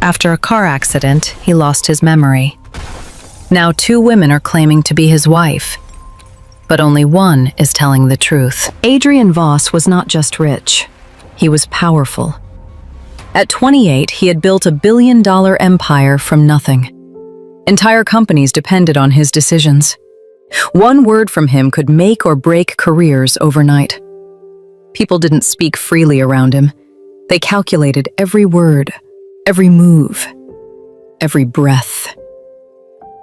After a car accident, he lost his memory. Now 2 women are claiming to be his wife, but only one is telling the truth. Adrian Voss was not just rich, he was powerful. At 28, he had built a billion-dollar empire from nothing. Entire companies depended on his decisions. One word from him could make or break careers overnight. People didn't speak freely around him. They calculated every word, every move, every breath.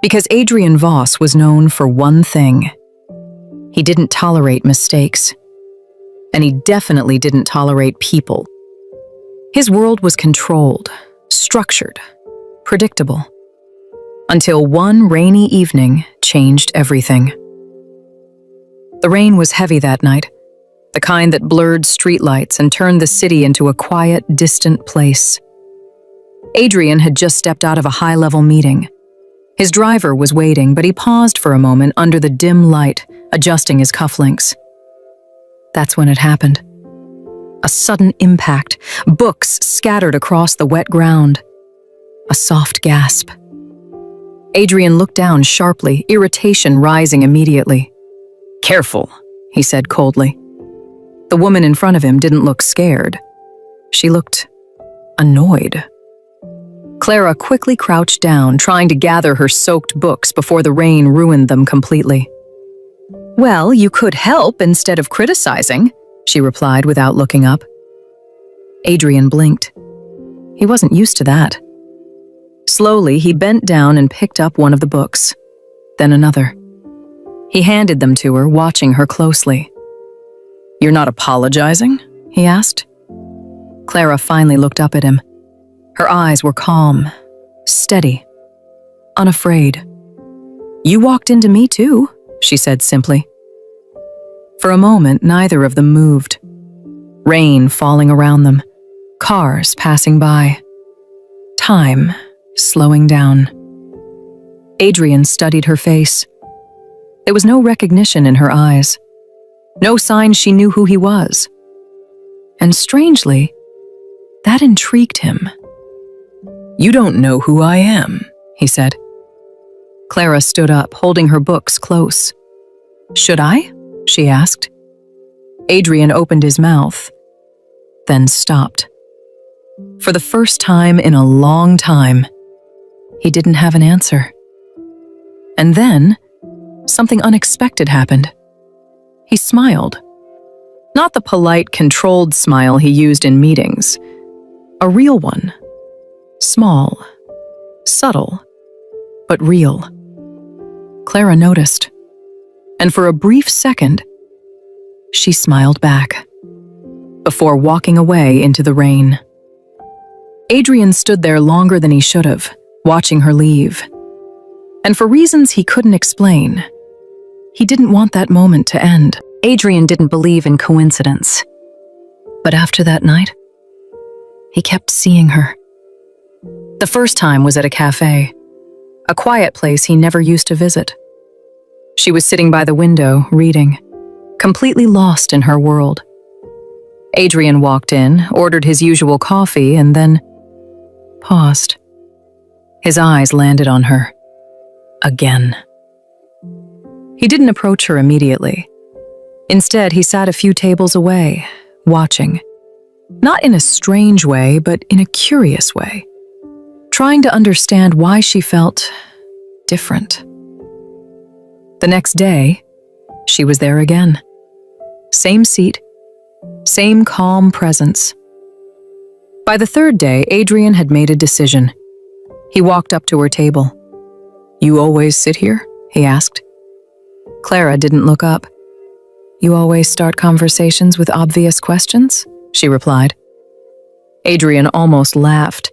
Because Adrian Voss was known for one thing. He didn't tolerate mistakes. And he definitely didn't tolerate people. His world was controlled, structured, predictable. Until one rainy evening changed everything. The rain was heavy that night, the kind that blurred streetlights and turned the city into a quiet, distant place. Adrian had just stepped out of a high-level meeting. His driver was waiting, but he paused for a moment under the dim light, adjusting his cufflinks. That's when it happened. A sudden impact, books scattered across the wet ground. A soft gasp. Adrian looked down sharply, irritation rising immediately. "Careful," he said coldly. The woman in front of him didn't look scared. She looked annoyed. Clara quickly crouched down, trying to gather her soaked books before the rain ruined them completely. "Well, you could help instead of criticizing," she replied without looking up. Adrian blinked. He wasn't used to that. Slowly, he bent down and picked up one of the books, then another. He handed them to her, watching her closely. "You're not apologizing?" he asked. Clara finally looked up at him. Her eyes were calm, steady, unafraid. "You walked into me too," she said simply. For a moment, neither of them moved. Rain falling around them, cars passing by. Time slowing down. Adrian studied her face. There was no recognition in her eyes. No sign she knew who he was. And strangely, that intrigued him. "You don't know who I am," he said. Clara stood up, holding her books close. "Should I?" she asked. Adrian opened his mouth, then stopped. For the first time in a long time, he didn't have an answer. And then, something unexpected happened. He smiled. Not the polite, controlled smile he used in meetings. A real one. Small, subtle, but real. Clara noticed. And for a brief second, she smiled back, before walking away into the rain. Adrian stood there longer than he should have, watching her leave. And for reasons he couldn't explain, he didn't want that moment to end. Adrian didn't believe in coincidence. But after that night, he kept seeing her. The first time was at a cafe, a quiet place he never used to visit. She was sitting by the window, reading, completely lost in her world. Adrian walked in, ordered his usual coffee, and then paused. His eyes landed on her. Again. He didn't approach her immediately. Instead, he sat a few tables away, watching. Not in a strange way, but in a curious way. Trying to understand why she felt different. The next day, she was there again. Same seat, same calm presence. By the third day, Adrian had made a decision. He walked up to her table. "You always sit here?" he asked. Clara didn't look up. "You always start conversations with obvious questions?" she replied. Adrian almost laughed.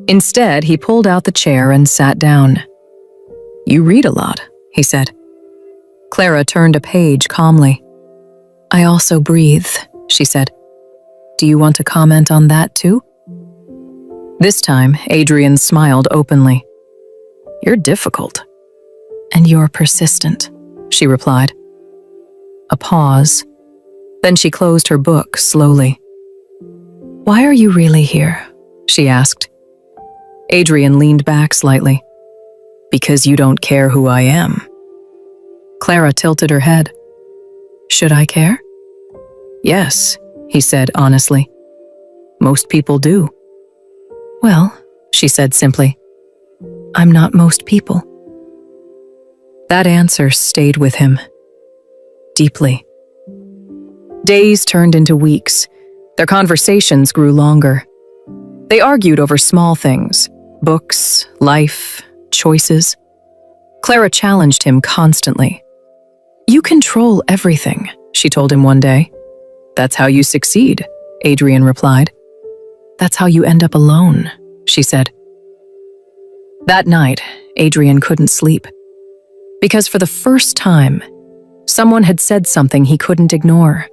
Instead, he pulled out the chair and sat down. "You read a lot," he said. Clara turned a page calmly. "I also breathe," she said. "Do you want to comment on that too?" This time, Adrian smiled openly. "You're difficult." "And you're persistent," she replied. A pause. Then she closed her book slowly. "Why are you really here?" she asked. Adrian leaned back slightly. Because you don't care who I am. Clara tilted her head. Should I care? Yes, he said honestly. Most people do. Well, she said simply, I'm not most people. That answer stayed with him. Deeply. Days turned into weeks. Their conversations grew longer. They argued over small things, books, life, choices. Clara challenged him constantly. You control everything, she told him one day. That's how you succeed, Adrian replied. That's how you end up alone, she said. That night, Adrian couldn't sleep. Because for the first time, someone had said something he couldn't ignore.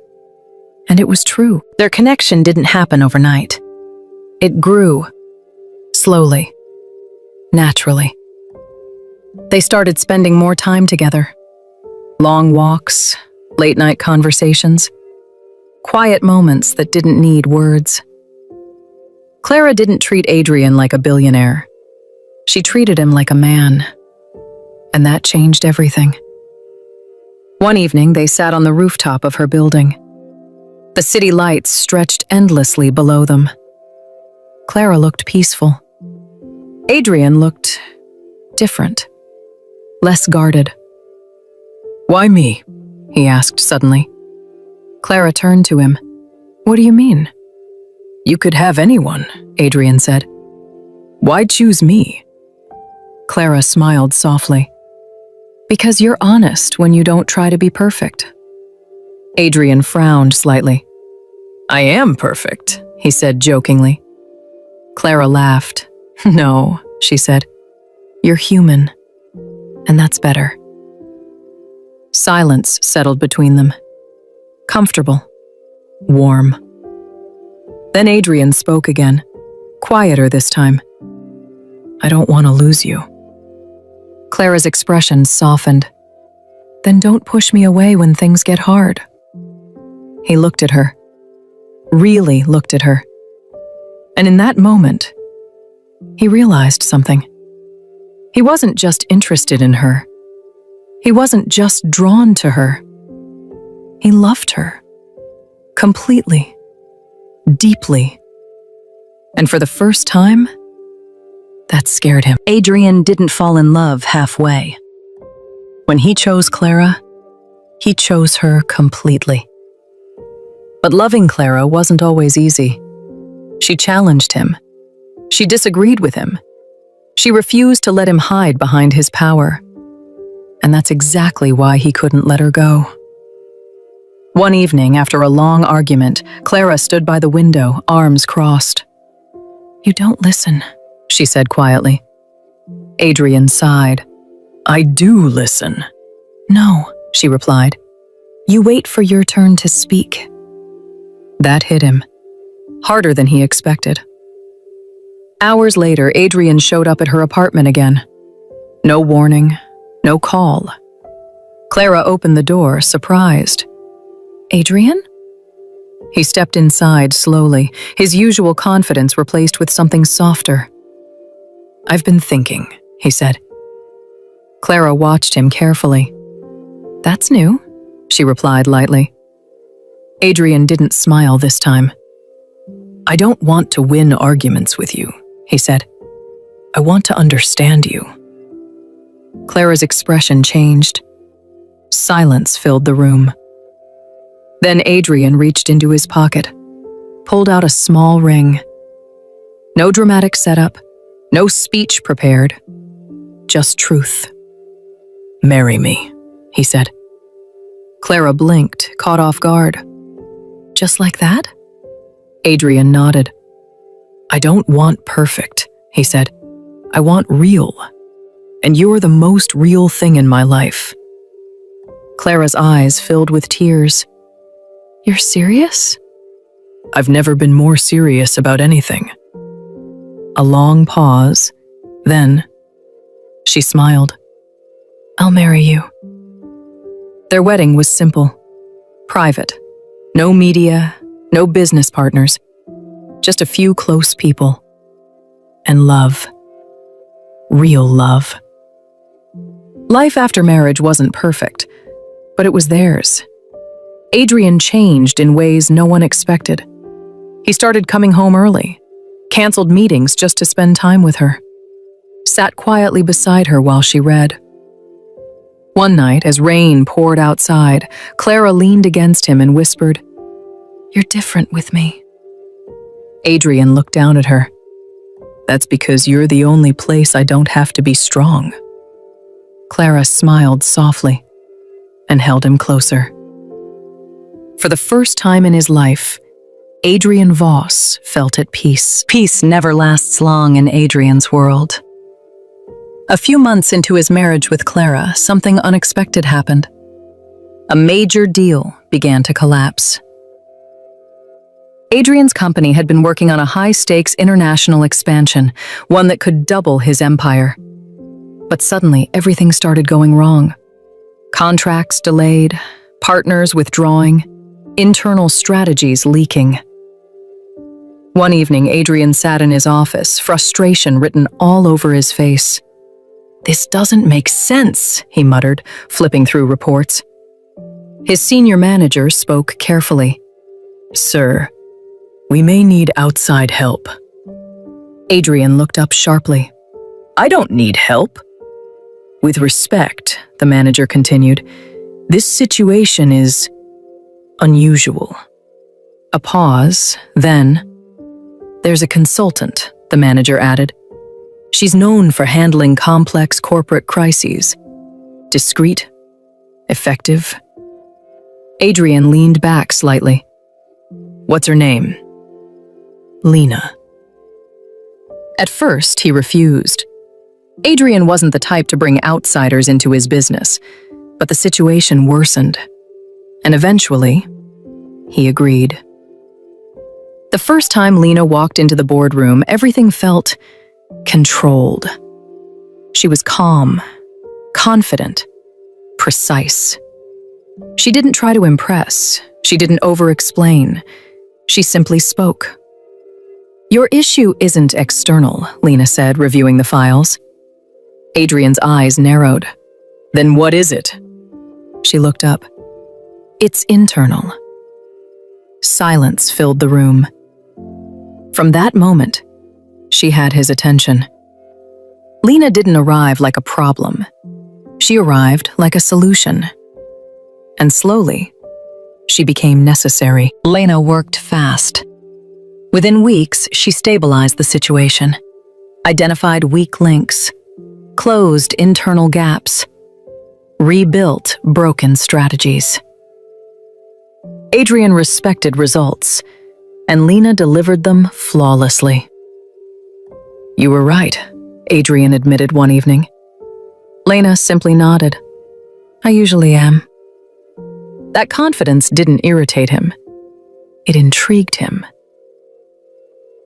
And it was true. Their connection didn't happen overnight. It grew. Slowly. Naturally. They started spending more time together. Long walks, late-night conversations, quiet moments that didn't need words. Clara didn't treat Adrian like a billionaire. She treated him like a man. And that changed everything. One evening, they sat on the rooftop of her building. The city lights stretched endlessly below them. Clara looked peaceful. Adrian looked different, less guarded. Why me? He asked suddenly. Clara turned to him. What do you mean? You could have anyone, Adrian said. Why choose me? Clara smiled softly. Because you're honest when you don't try to be perfect. Adrian frowned slightly. I am perfect, he said jokingly. Clara laughed. No, she said. You're human, and that's better. Silence settled between them. Comfortable. Warm. Then Adrian spoke again, quieter this time. I don't want to lose you. Clara's expression softened. Then don't push me away when things get hard. He looked at her. Really looked at her. And in that moment, he realized something. He wasn't just interested in her. He wasn't just drawn to her. He loved her. Completely. Deeply. And for the first time, that scared him. Adrian didn't fall in love halfway. When he chose Clara, he chose her completely. But loving Clara wasn't always easy. She challenged him. She disagreed with him. She refused to let him hide behind his power. And that's exactly why he couldn't let her go. One evening, after a long argument, Clara stood by the window, arms crossed. You don't listen, she said quietly. Adrian sighed. I do listen. No, she replied. You wait for your turn to speak. That hit him, harder than he expected. Hours later, Adrian showed up at her apartment again. No warning, no call. Clara opened the door, surprised. Adrian? He stepped inside slowly, his usual confidence replaced with something softer. I've been thinking, he said. Clara watched him carefully. That's new, she replied lightly. Adrian didn't smile this time. I don't want to win arguments with you, he said. I want to understand you. Clara's expression changed. Silence filled the room. Then Adrian reached into his pocket, pulled out a small ring. No dramatic setup, no speech prepared, just truth. Marry me, he said. Clara blinked, caught off guard. Just like that? Adrian nodded. I don't want perfect, he said. I want real. And you're the most real thing in my life. Clara's eyes filled with tears. You're serious? I've never been more serious about anything. A long pause, then she smiled. I'll marry you. Their wedding was simple, private. No media, no business partners, just a few close people. And love. real love. Life after marriage wasn't perfect, but it was theirs. Adrian changed in ways no one expected. He started coming home early, canceled meetings just to spend time with her, sat quietly beside her while she read. One night, as rain poured outside, Clara leaned against him and whispered, "You're different with me." Adrian looked down at her. "That's because you're the only place I don't have to be strong." Clara smiled softly and held him closer. For the first time in his life, Adrian Voss felt at peace. Peace never lasts long in Adrian's world. A few months into his marriage with Clara, something unexpected happened. A major deal began to collapse. Adrian's company had been working on a high-stakes international expansion, one that could double his empire. But suddenly, everything started going wrong. Contracts delayed, partners withdrawing, internal strategies leaking. One evening, Adrian sat in his office, frustration written all over his face. "This doesn't make sense," he muttered, flipping through reports. His senior manager spoke carefully. "Sir, we may need outside help." Adrian looked up sharply. "I don't need help." "With respect," the manager continued, "this situation is unusual." A pause, then, "There's a consultant," the manager added. "She's known for handling complex corporate crises. Discreet, effective." Adrian leaned back slightly. "What's her name?" "Lena." At first, he refused. Adrian wasn't the type to bring outsiders into his business, but the situation worsened. And eventually, he agreed. The first time Lena walked into the boardroom, everything felt controlled. She was calm, confident, precise. She didn't try to impress. She didn't over-explain. She simply spoke. "Your issue isn't external," Lena said, reviewing the files. Adrian's eyes narrowed. "Then what is it?" She looked up. "It's internal." Silence filled the room. From that moment, she had his attention. Lena didn't arrive like a problem. She arrived like a solution. And slowly, she became necessary. Lena worked fast. Within weeks, she stabilized the situation, identified weak links, closed internal gaps, rebuilt broken strategies. Adrian respected results, and Lena delivered them flawlessly. "You were right," Adrian admitted one evening. Lena simply nodded. "I usually am." That confidence didn't irritate him. It intrigued him.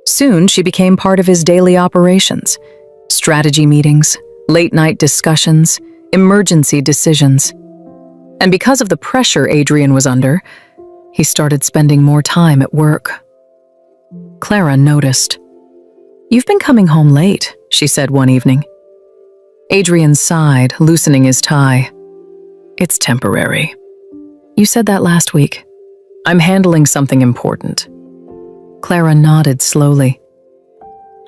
Soon, she became part of his daily operations, strategy meetings, late-night discussions, emergency decisions. And because of the pressure Adrian was under, he started spending more time at work. Clara noticed. "You've been coming home late," she said one evening. Adrian sighed, loosening his tie. "It's temporary." "You said that last week." "I'm handling something important." Clara nodded slowly.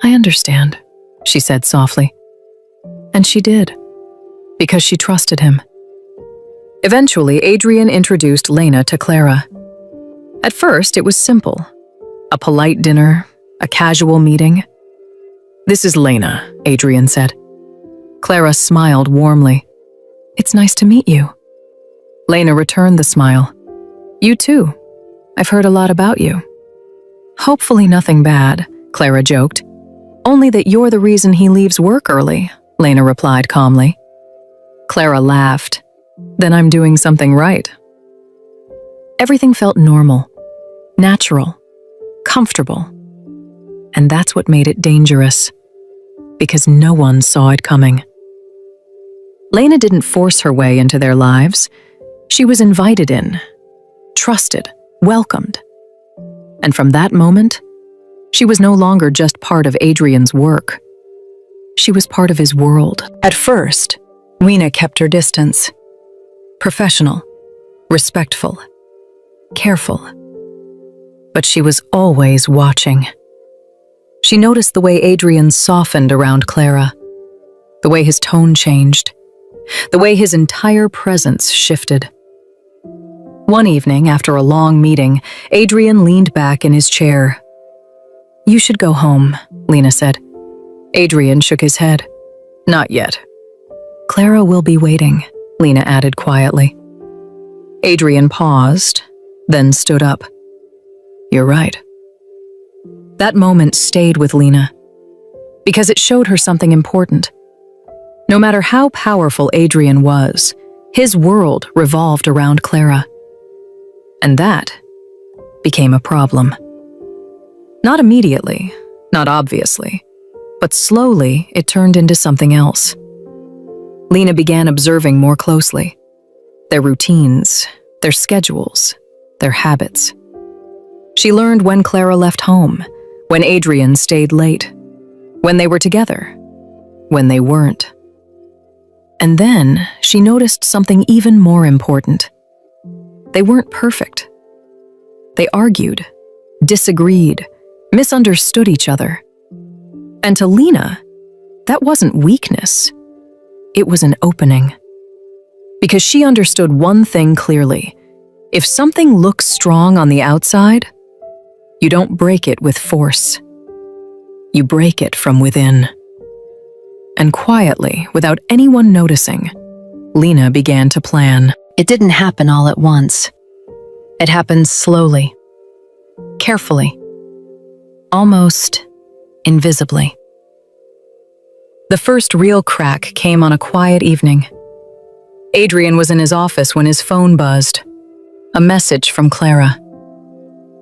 "I understand," she said softly. And she did, because she trusted him. Eventually, Adrian introduced Lena to Clara. At first, it was simple. A polite dinner, a casual meeting. "This is Lena," Adrian said. Clara smiled warmly. "It's nice to meet you." Lena returned the smile. "You too. I've heard a lot about you." "Hopefully nothing bad," Clara joked. "Only that you're the reason he leaves work early," Lena replied calmly. Clara laughed. "Then I'm doing something right." Everything felt normal, natural, comfortable. And that's what made it dangerous, because no one saw it coming. Lena didn't force her way into their lives. She was invited in, trusted, welcomed. And from that moment, she was no longer just part of Adrian's work. she was part of his world. At first, Lena kept her distance. Professional, respectful, careful. But she was always watching. She noticed the way Adrian softened around Clara, the way his tone changed, the way his entire presence shifted. One evening, after a long meeting, Adrian leaned back in his chair. "You should go home," Lena said. Adrian shook his head. "Not yet." "Clara will be waiting," Lena added quietly. Adrian paused, then stood up. "You're right." That moment stayed with Lena, because it showed her something important. No matter how powerful Adrian was, his world revolved around Clara. And that became a problem. Not immediately, not obviously, but slowly it turned into something else. Lena began observing more closely. Their routines, their schedules, their habits. She learned when Clara left home, when Adrian stayed late, when they were together, when they weren't. And then she noticed something even more important. They weren't perfect. They argued, disagreed, misunderstood each other. And to Lena, that wasn't weakness. It was an opening. Because she understood one thing clearly. If something looks strong on the outside, you don't break it with force. You break it from within. And quietly, without anyone noticing, Lena began to plan. It didn't happen all at once. It happened slowly, carefully, almost invisibly. The first real crack came on a quiet evening. Adrian was in his office when his phone buzzed. A message from Clara.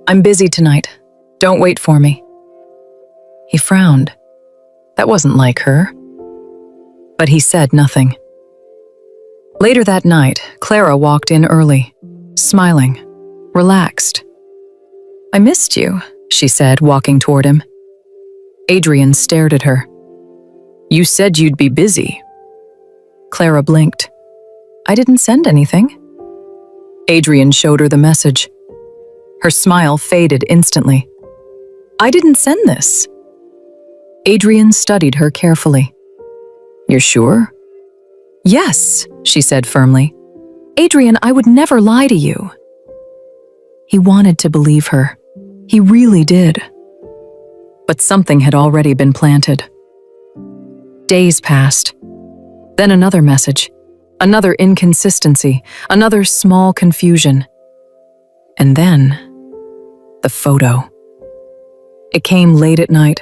"I'm busy tonight. Don't wait for me." He frowned. That wasn't like her. But he said nothing. Later that night, Clara walked in early, smiling, relaxed. "I missed you," she said, walking toward him. Adrian stared at her. "You said you'd be busy." Clara blinked. "I didn't send anything." Adrian showed her the message. Her smile faded instantly. "I didn't send this." Adrian studied her carefully. "You're sure?" "Yes," she said firmly. "Adrian, I would never lie to you." He wanted to believe her. He really did. But something had already been planted. Days passed. Then another message, another inconsistency, another small confusion. And then, the photo. It came late at night.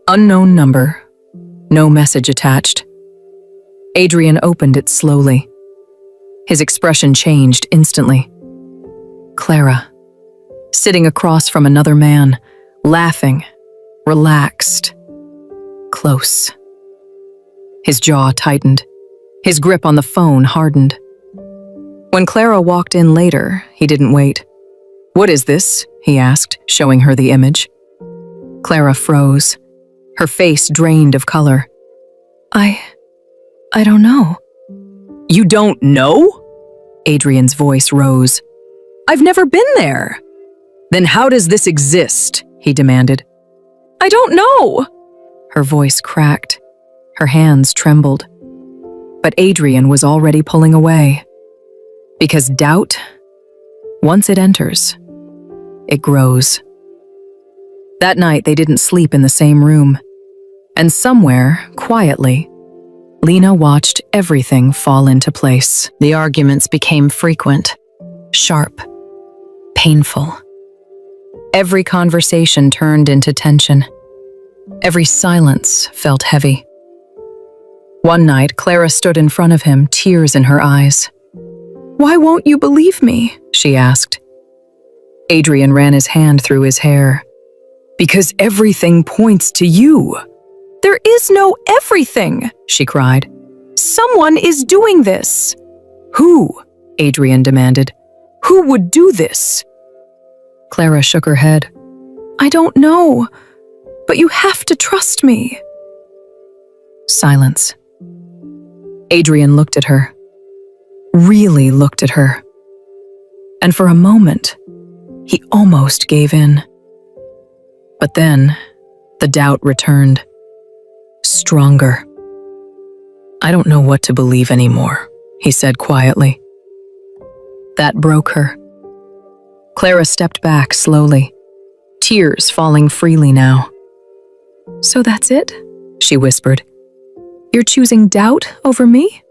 Unknown number. No message attached. Adrian opened it slowly. His expression changed instantly. Clara, sitting across from another man, laughing, relaxed, close. His jaw tightened. His grip on the phone hardened. When Clara walked in later, he didn't wait. "What is this?" he asked, showing her the image. Clara froze, her face drained of color. I don't know." "You don't know?" Adrian's voice rose. "I've never been there." "Then how does this exist?" he demanded. "I don't know." Her voice cracked. Her hands trembled. But Adrian was already pulling away. Because doubt, once it enters, it grows. That night they didn't sleep in the same room. And somewhere, quietly, Lena watched everything fall into place. The arguments became frequent, sharp, painful. Every conversation turned into tension. Every silence felt heavy. One night, Clara stood in front of him, tears in her eyes. "Why won't you believe me?" she asked. Adrian ran his hand through his hair. "Because everything points to you." "There is no everything," she cried. "Someone is doing this." "Who?" Adrian demanded. "Who would do this?" Clara shook her head. "I don't know, but you have to trust me." Silence. Adrian looked at her. Really looked at her. And for a moment, he almost gave in. But then, the doubt returned. Stronger. "I don't know what to believe anymore," he said quietly. That broke her. Clara stepped back slowly, tears falling freely now. "So that's it?" she whispered. "You're choosing doubt over me?"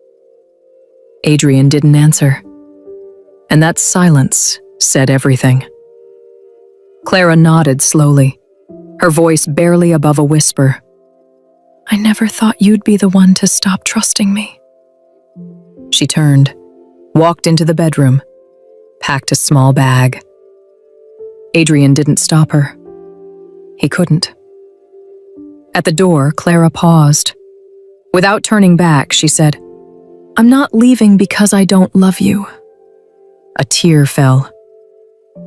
Adrian didn't answer. And that silence said everything. Clara nodded slowly, her voice barely above a whisper. "I never thought you'd be the one to stop trusting me." She turned, walked into the bedroom, packed a small bag. Adrian didn't stop her. He couldn't. At the door, Clara paused. Without turning back, she said, "I'm not leaving because I don't love you." A tear fell.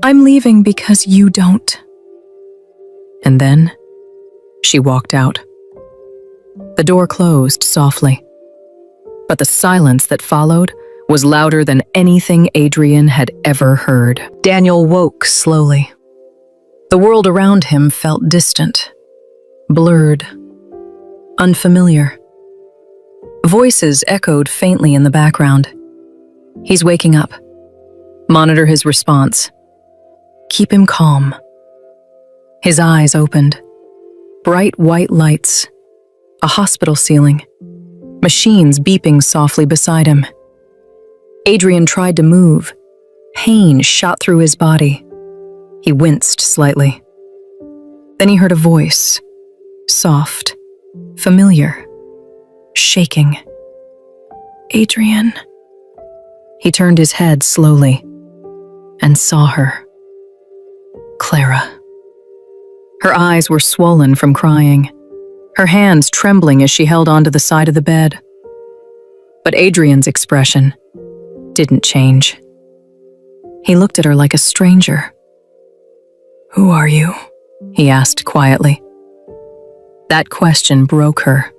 "I'm leaving because you don't." And then, she walked out. The door closed softly. But the silence that followed was louder than anything Adrian had ever heard. Daniel woke slowly. The world around him felt distant, blurred, unfamiliar. Voices echoed faintly in the background. He's waking up. Monitor his response. Keep him calm. His eyes opened. Bright white lights. A hospital ceiling. Machines beeping softly beside him. Adrian tried to move. Pain shot through his body. He winced slightly. Then he heard a voice. Soft. Familiar. Shaking. "Adrian." He turned his head slowly and saw her. Clara. Her eyes were swollen from crying, her hands trembling as she held onto the side of the bed. But Adrian's expression didn't change. He looked at her like a stranger. "Who are you?" he asked quietly. That question broke her.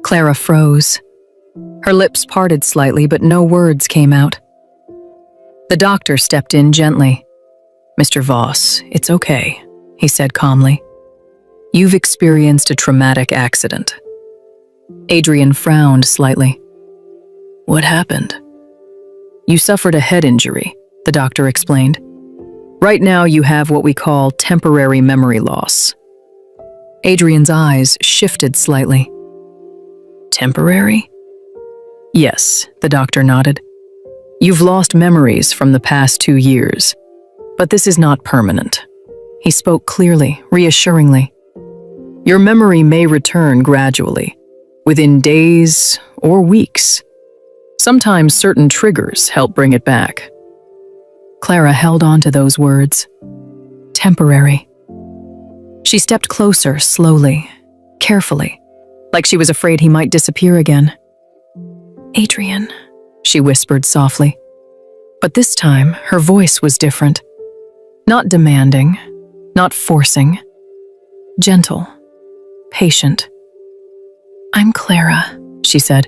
Clara froze. Her lips parted slightly, but no words came out. The doctor stepped in gently. "Mr. Voss, it's okay," he said calmly. "You've experienced a traumatic accident." Adrian frowned slightly. "What happened?" "You suffered a head injury," the doctor explained. "Right now you have what we call temporary memory loss." Adrian's eyes shifted slightly. "Temporary?" "Yes," the doctor nodded. "You've lost memories from the past 2 years, but this is not permanent." He spoke clearly, reassuringly. "Your memory may return gradually, within days or weeks. Sometimes certain triggers help bring it back." Clara held on to those words. Temporary. She stepped closer, slowly, carefully, like she was afraid he might disappear again. "Adrian," she whispered softly. But this time, her voice was different. Not demanding, not forcing. Gentle, patient. "I'm Clara," she said.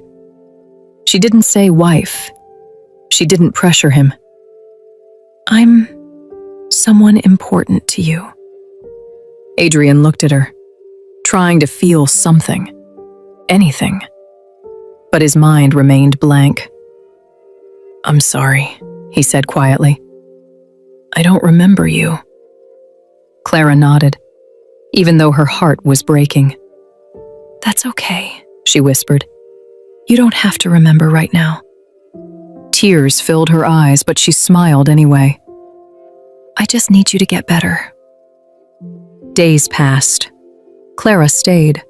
She didn't say wife. She didn't pressure him. "I'm someone important to you." Adrian looked at her, trying to feel something, anything. But his mind remained blank. "I'm sorry," he said quietly. "I don't remember you." Clara nodded, even though her heart was breaking. "That's okay," she whispered. "You don't have to remember right now." Tears filled her eyes, but she smiled anyway. "I just need you to get better." Days passed. Clara stayed.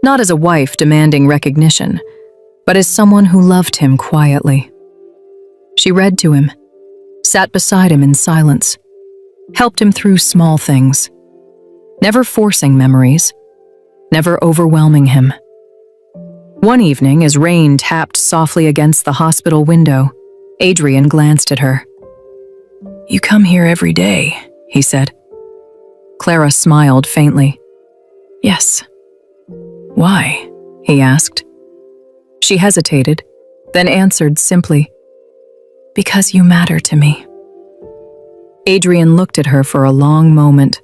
Not as a wife demanding recognition, but as someone who loved him quietly. She read to him, sat beside him in silence, helped him through small things, never forcing memories, never overwhelming him. One evening, as rain tapped softly against the hospital window, Adrian glanced at her. "You come here every day," he said. Clara smiled faintly. "Yes." "Why?" he asked. She hesitated, then answered simply, "Because you matter to me." Adrian looked at her for a long moment,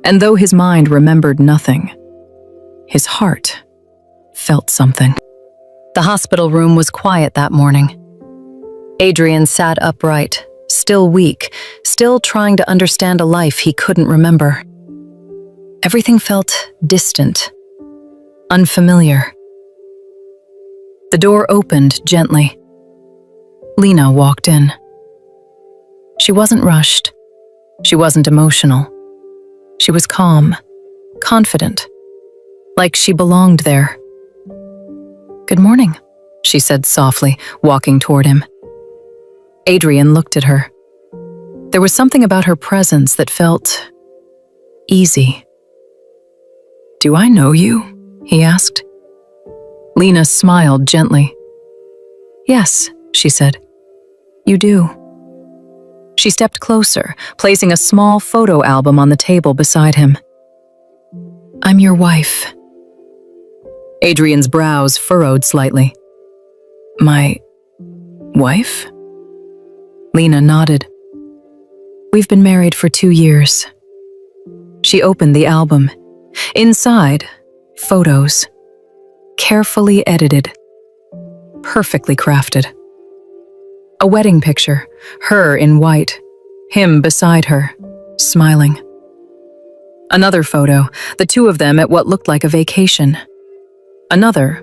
and though his mind remembered nothing, his heart felt something. The hospital room was quiet that morning. Adrian sat upright, still weak, still trying to understand a life he couldn't remember. Everything felt distant, unfamiliar. The door opened gently. Lena walked in. She wasn't rushed. She wasn't emotional. She was calm, confident, like she belonged there. "Good morning," she said softly, walking toward him. Adrian looked at her. There was something about her presence that felt easy. "Do I know you?" he asked. Lena smiled gently. "Yes," she said. "You do." She stepped closer, placing a small photo album on the table beside him. "I'm your wife." Adrian's brows furrowed slightly. "My wife?" Lena nodded. "We've been married for 2 years." She opened the album. Inside, photos. Carefully edited. Perfectly crafted. A wedding picture, her in white, him beside her, smiling. Another photo, the two of them at what looked like a vacation. Another,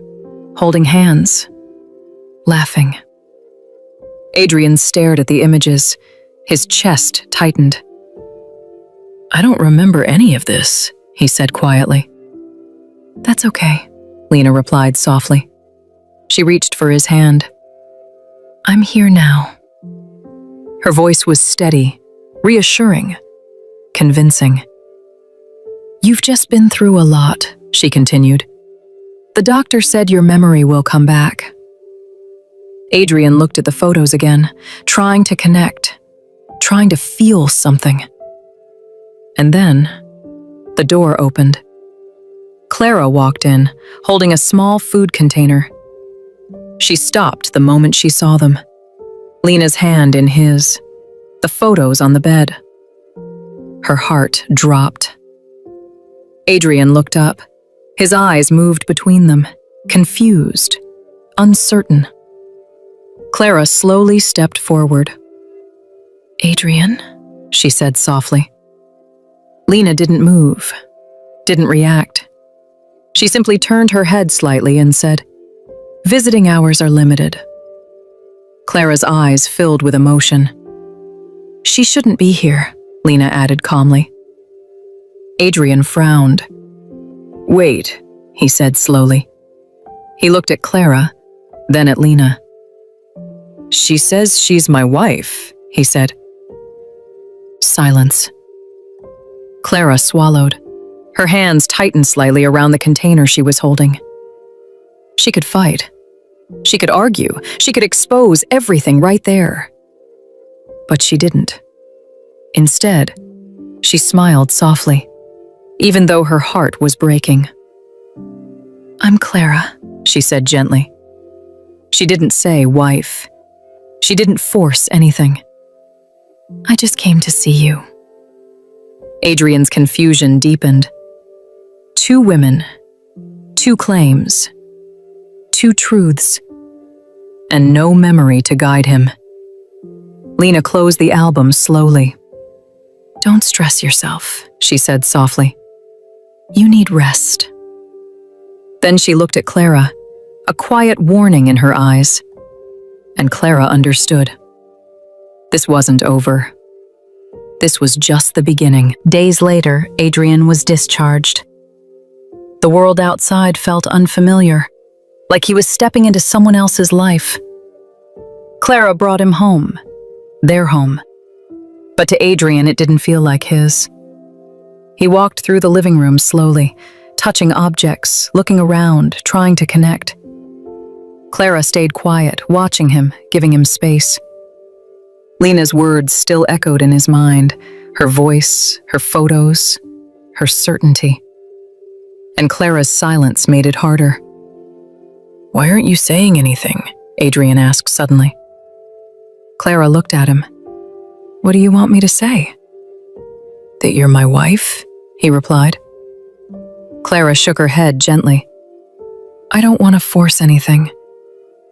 holding hands, laughing. Adrian stared at the images, his chest tightened. "I don't remember any of this," he said quietly. "That's okay," Lena replied softly. She reached for his hand. "I'm here now." Her voice was steady, reassuring, convincing. "You've just been through a lot," she continued. "The doctor said your memory will come back." Adrian looked at the photos again, trying to connect, trying to feel something. And then, the door opened. Clara walked in, holding a small food container. She stopped the moment she saw them. Lena's hand in his, the photos on the bed. Her heart dropped. Adrian looked up. His eyes moved between them, confused, uncertain. Clara slowly stepped forward. "Adrian," she said softly. Lena didn't move, didn't react. She simply turned her head slightly and said, "Visiting hours are limited." Clara's eyes filled with emotion. "She shouldn't be here," Lena added calmly. Adrian frowned. "Wait," he said slowly. He looked at Clara, then at Lena. "She says she's my wife," he said. Silence. Clara swallowed. Her hands tightened slightly around the container she was holding. She could fight. She could argue. She could expose everything right there. But she didn't. Instead, she smiled softly, even though her heart was breaking. "I'm Clara," she said gently. She didn't say wife. She didn't force anything. "I just came to see you." Adrian's confusion deepened. 2 women, 2 claims, 2 truths, and no memory to guide him. Lena closed the album slowly. "Don't stress yourself," she said softly. "You need rest." Then she looked at Clara, a quiet warning in her eyes. And Clara understood. This wasn't over. This was just the beginning. Days later, Adrian was discharged. The world outside felt unfamiliar, like he was stepping into someone else's life. Clara brought him home, their home. But to Adrian, it didn't feel like his. He walked through the living room slowly, touching objects, looking around, trying to connect. Clara stayed quiet, watching him, giving him space. Lena's words still echoed in his mind, her voice, her photos, her certainty. And Clara's silence made it harder. "Why aren't you saying anything?" Adrian asked suddenly. Clara looked at him. "What do you want me to say?" "That you're my wife," he replied. Clara shook her head gently. "I don't want to force anything.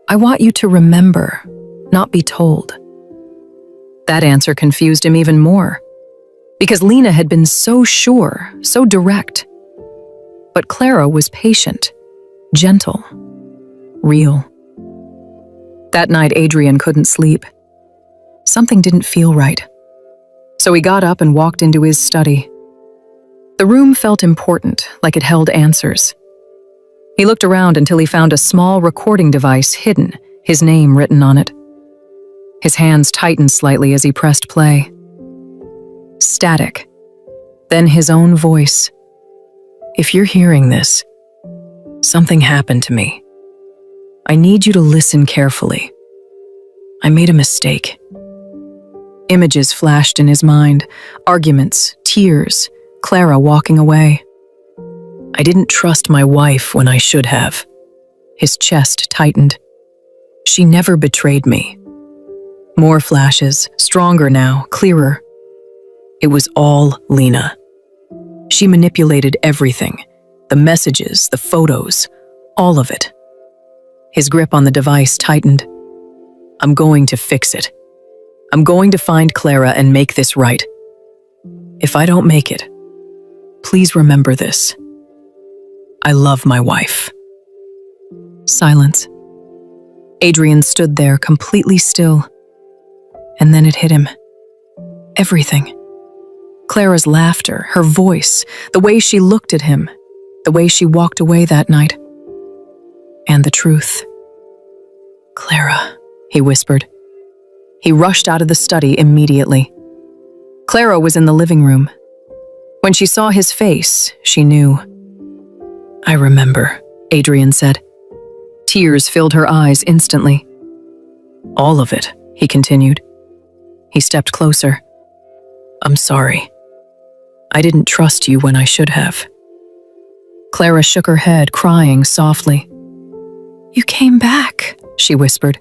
I want you to remember, not be told." That answer confused him even more, because Lena had been so sure, so direct. But Clara was patient, gentle, real. That night, Adrian couldn't sleep. Something didn't feel right. So he got up and walked into his study. The room felt important, like it held answers. He looked around until he found a small recording device hidden, his name written on it. His hands tightened slightly as he pressed play. Static. Then his own voice. "If you're hearing this, something happened to me. I need you to listen carefully. I made a mistake." Images flashed in his mind, arguments, tears, Clara walking away. "I didn't trust my wife when I should have." His chest tightened. "She never betrayed me." More flashes, stronger now, clearer. It was all Lena. She manipulated everything, the messages, the photos, all of it. His grip on the device tightened. "I'm going to fix it. I'm going to find Clara and make this right. If I don't make it, please remember this. I love my wife." Silence. Adrian stood there completely still. And then it hit him. Everything. Clara's laughter, her voice, the way she looked at him, the way she walked away that night. And the truth. "Clara," he whispered. He rushed out of the study immediately. Clara was in the living room. When she saw his face, she knew. "I remember," Adrian said. Tears filled her eyes instantly. "All of it," he continued. He stepped closer. "I'm sorry. I didn't trust you when I should have." Clara shook her head, crying softly. "You came back," she whispered.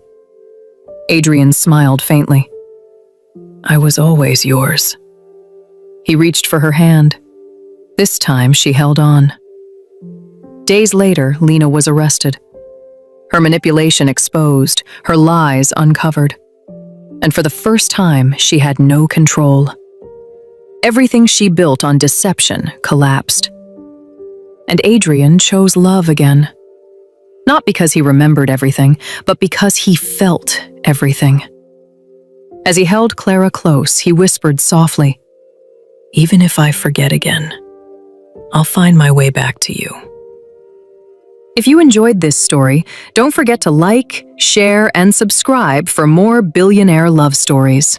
Adrian smiled faintly. "I was always yours." He reached for her hand. This time she held on. Days later, Lena was arrested. Her manipulation exposed, her lies uncovered. And for the first time, she had no control. Everything she built on deception collapsed. And Adrian chose love again. Not because he remembered everything, but because he felt everything. As he held Clara close, he whispered softly, "Even if I forget again, I'll find my way back to you." If you enjoyed this story, don't forget to like, share, and subscribe for more billionaire love stories.